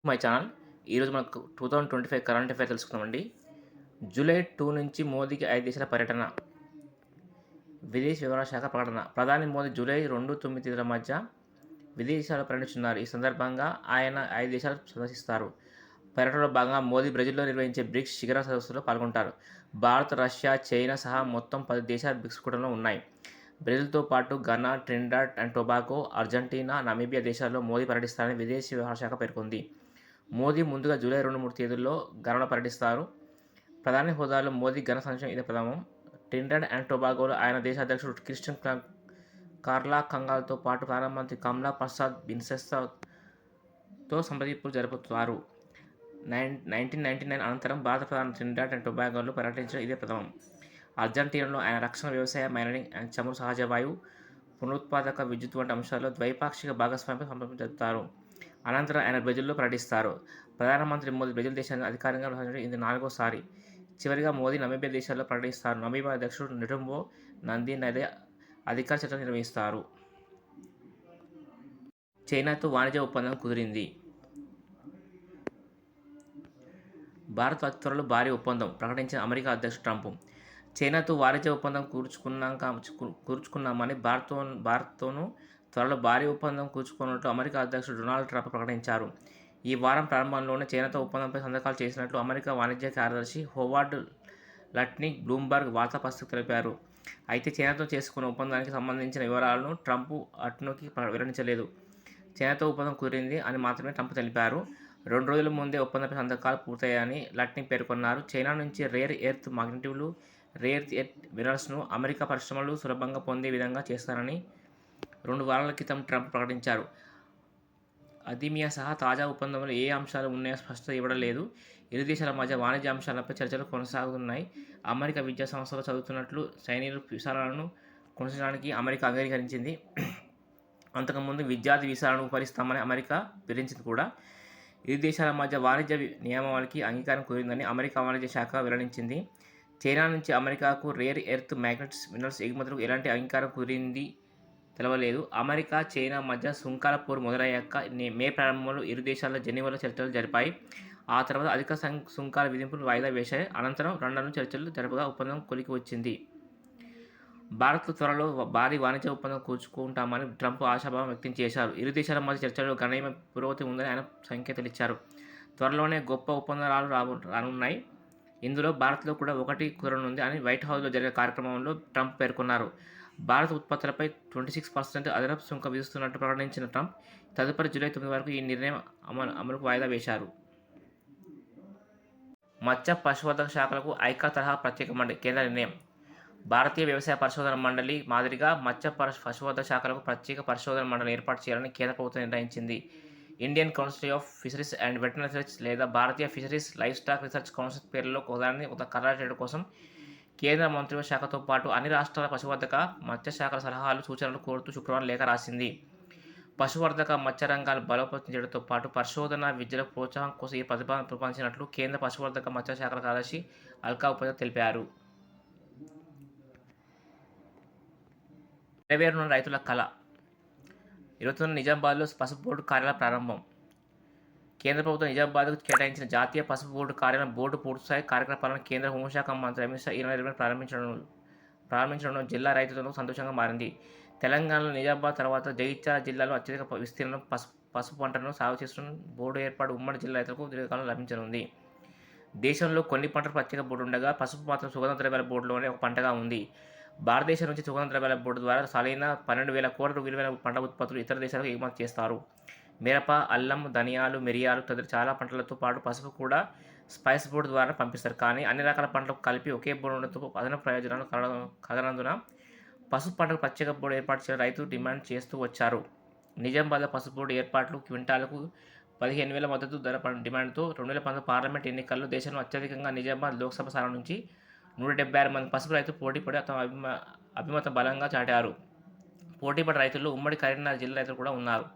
My channel. ఈరోజు మనకు 2025 current affair తెలుసుకుందామండి. జూలై 2 నుంచి మోదీకి 5 దేశాల పర్యటన. విదేశీ వ్యవహారాల శాఖ ప్రకటన. ప్రధాని మోదీ జూలై 2, 9 తేదీల మధ్య విదేశాల్లో పర్యటిస్తున్నారు. ఈ సందర్భంగా ఆయన 5 దేశాలు సందర్శిస్తారు. పర్యటనలో భాగంగా మోదీ బ్రెజిల్‌లో నిర్వహించే బ్రిక్స్ శిఖర సదస్సులో పాల్గొంటారు. భారత్, రష్యా, చైనా సహా మొత్తం 10 దేశాలు బ్రిక్స్ కూటమిలో ఉన్నాయి. బ్రెజిల్‌తో పాటు Ghana, Trinidad and Tobago, Argentina, Namibia దేశాల్లో మోదీ పర్యటిస్తారని విదేశీ వ్యవహారాల శాఖ పేర్కొంది. మోదీ ముందుగా జూలై 2, 3 తేదీల్లో ఘనాలో పర్యటిస్తారు. ప్రధాని హోదాలో మోదీ ఘన సందర్శన ఇదే ప్రథమం. ట్రినిడాడ్ అండ్ టొబాగోలో ఆయన దేశ అధ్యక్షుడు క్రిస్టియన్ కార్లా కంగాల్తో పాటు ప్రధానమంత్రి కమలా ప్రసాద్ బిన్సెస్తో సంప్రదింపులు జరుపుతారు. 1999 అనంతరం భారత ప్రధాని ట్రినిడాడ్ అండ్ టొబాగోలో పర్యటించడం ఇదే ప్రథమం. అర్జెంటీనాలో ఆయన రక్షణ, వ్యవసాయ, మైనింగ్ అండ్ చమురు, సహజ వాయువు, పునరుత్పాదక విద్యుత్ వంటి అంశాల్లో ద్వైపాక్షిక భాగస్వామ్యంపై సంప్రదింపులు జరుపుతారు. అనంతరం ఆయన బ్రెజిల్‌లో పర్యటిస్తారు. ప్రధానమంత్రి మోదీ బ్రెజిల్ దేశాన్ని అధికారికంగా ప్రశంసించడం ఇది 4వసారి. చివరిగా మోదీ నమీబియా దేశాల్లో పర్యటిస్తారు. నమీబియా అధ్యక్షుడు నెటుంబో నంది నదే అధికార చర్చలు నిర్వహిస్తారు. చైనాతో వాణిజ్య ఒప్పందం కుదిరింది. భారత్ అతి త్వరలో భారీ ఒప్పందం ప్రకటించిన అమెరికా అధ్యక్షుడు ట్రంప్. చైనాతో వాణిజ్య ఒప్పందం కూర్చుకున్నామని భారత్తోనూ త్వరలో భారీ ఒప్పందం కూర్చుకున్నట్లు అమెరికా అధ్యక్షుడు డొనాల్డ్ ట్రంప్ ప్రకటించారు. ఈ వారం ప్రారంభంలోనే చైనాతో ఒప్పందంపై సంతకాలు చేసినట్లు అమెరికా వాణిజ్య కార్యదర్శి హోవార్డ్ లట్నిక్ బ్లూంబర్గ్ వార్తా సంస్థకు తెలిపారు. అయితే చైనాతో చేసుకున్న ఒప్పందానికి సంబంధించిన వివరాలను ట్రంప్ అట్నుకి వెల్లడించలేదు. చైనాతో ఒప్పందం కుదిరింది అని మాత్రమే ట్రంప్ తెలిపారు. 2 రోజుల ముందే ఒప్పందంపై సంతకాలు పూర్తయ్యాయని లట్నిక్ పేర్కొన్నారు. చైనా నుంచి రేర్ ఎర్త్ మాగ్నెటివ్లు, రేర్ ఎర్త్ మినరల్స్ను అమెరికా పరిశ్రమలు సులభంగా పొందే విధంగా చేస్తారని 2 వారాల క్రితం ట్రంప్ ప్రకటించారు. అదీమియా సహా తాజా ఒప్పందంలో ఏ అంశాలు ఉన్నాయో స్పష్టత ఇవ్వడం లేదు. ఇరు దేశాల మధ్య వాణిజ్య అంశాలపై చర్చలు కొనసాగుతున్నాయి. అమెరికా విద్యా సంస్థలో చదువుతున్నట్లు చైనీయుల వీసాలను కొనసాగించడానికి అమెరికా అంగీకరించింది. అంతకుముందు విద్యార్థి వీసాలను ఉపకరిస్తామని అమెరికా వివరించింది కూడా. ఇరు దేశాల మధ్య వాణిజ్య నియమావళికి అంగీకారం కుదిరిందని అమెరికా వాణిజ్య శాఖ వెల్లడించింది. చైనా నుంచి అమెరికాకు రేర్ ఎర్త్ మ్యాగ్నెట్స్ మినరల్స్ ఎగుమతులకు ఎలాంటి అంగీకారం కుదిరింది తెలవలేదు. అమెరికా, చైనా మధ్య సుంకాల పోరు మొదలయ్యాక మే ప్రారంభంలో ఇరు దేశాల జెనీవాలో చర్చలు జరిపాయి. ఆ తర్వాత అధిక సుంకాల విధింపులు వాయిదా వేశాయి. అనంతరం లండన్లో చర్చలు జరపగా ఒప్పందం కొలికి వచ్చింది. భారత్తో త్వరలో భారీ వాణిజ్య ఒప్పందం కూర్చుకుంటామని ట్రంప్ ఆశాభావం వ్యక్తం చేశారు. ఇరు దేశాల మధ్య చర్చల్లో గణనీయమైన పురోగతి ఉందని ఆయన సంకేతాలిచ్చారు. త్వరలోనే గొప్ప ఒప్పందాలు రానున్నాయి. ఇందులో భారత్లో కూడా ఒకటి కుదరనుంది అని వైట్ హౌస్లో జరిగే కార్యక్రమంలో ట్రంప్ పేర్కొన్నారు. భారత ఉత్పత్తులపై 26% అదనపు సుంకం విధిస్తున్నట్టు ప్రకటించిన ట్రంప్ తదుపరి జూలై 9 వరకు ఈ నిర్ణయం అమలుకు వాయిదా వేశారు. మత్స్య పశువర్ధక శాఖలకు ఐకా తరహా ప్రత్యేక మండలి కేంద్ర నిర్ణయం. భారతీయ వ్యవసాయ పరిశోధన మండలి మాదిరిగా మత్స్య పశువర్ధక శాఖలకు ప్రత్యేక పరిశోధన మండలి ఏర్పాటు చేయాలని కేంద్ర ప్రభుత్వం నిర్ణయించింది. Indian Council of Fisheries and Veterinary Research లేదా భారతీయ fisheries livestock research council పేర్లలో ఒకదాన్ని ఖరారు చేయడం కోసం కేంద్ర మంత్రిత్వ శాఖతో పాటు అన్ని రాష్ట్రాల పశువర్ధక, మత్స్య శాఖల సలహాలు, సూచనలు కోరుతూ శుక్రవారం లేఖ రాసింది. పశువర్ధక, మత్స్య రంగాలు బలోపేతం చేయడంతో పాటు పరిశోధన, విద్యల ప్రోత్సాహం కోసం ఈ ప్రతిపాదన ప్రతిపాదించినట్లు కేంద్ర పశువర్ధక, మత్స్య శాఖల కార్యదర్శి అల్కా ఉపాధ్యాయ్ తెలిపారు. నెరవేరున్న రైతుల కళ. 29 నిజామాబాద్లో పసుపు బోర్డు కార్యాలయం ప్రారంభం. కేంద్ర ప్రభుత్వం నిజామాబాద్కు కేటాయించిన జాతీయ పసుపు బోర్డు కార్యాలయం బోర్డు పూర్తిస్థాయి కార్యకలాపాలను కేంద్ర హోంశాఖ మంత్రి అమిత్ షా ఈ నెల 20న ప్రారంభించడం జిల్లా రైతులకు సంతోషంగా మారింది. తెలంగాణలో నిజామాబాద్ తర్వాత జగిత్యాల జిల్లాలో అత్యధిక విస్తీర్ణంలో పసుపు పంటను సాగు చేస్తున్న బోర్డు ఏర్పాటు ఉమ్మడి జిల్లా రైతులకు దీర్ఘకాలం లభించనుంది. దేశంలో కొన్ని పంటలు ప్రత్యేక బోర్డు ఉండగా పసుపు మాత్రం సుగంధ ద్రవ్యాల బోర్డులోనే ఒక పంటగా ఉంది. భారతదేశం నుంచి సుగంధ ద్రవ్యాల బోర్డు ద్వారా సాలైన 12,000 కోట్ల విలువైన పంట ఉత్పత్తులు ఇతర దేశాలకు ఎగుమతి చేస్తారు. మిరప, అల్లం, ధనియాలు, మిరియాలు తదితర చాలా పంటలతో పాటు పసుపు కూడా స్పైస్ బోర్డు ద్వారా పంపిస్తారు. కానీ అన్ని రకాల పంటలకు కలిపి ఒకే బోర్డు ఉండడంతో అదనపు ప్రయోజనాలు కలగనందున పసుపు పంటకు ప్రత్యేక బోర్డు ఏర్పాటు చేయాలని రైతులు డిమాండ్ చేస్తూ వచ్చారు. నిజామాబాద్లో పసుపు బోర్డు ఏర్పాట్లు క్వింటాలకు 15,000 మద్దతు ధర డిమాండ్తో 2019 పార్లమెంట్ ఎన్నికల్లో దేశంలో అత్యధికంగా నిజామాబాద్ లోక్సభ స్థానం నుంచి 176 మంది పసుపు రైతులు పోటీపడి తమ అభిమతం బలంగా చాటారు. పోటీపడి రైతుల్లో ఉమ్మడి కరీంనగర్ జిల్లా రైతులు కూడా ఉన్నారు.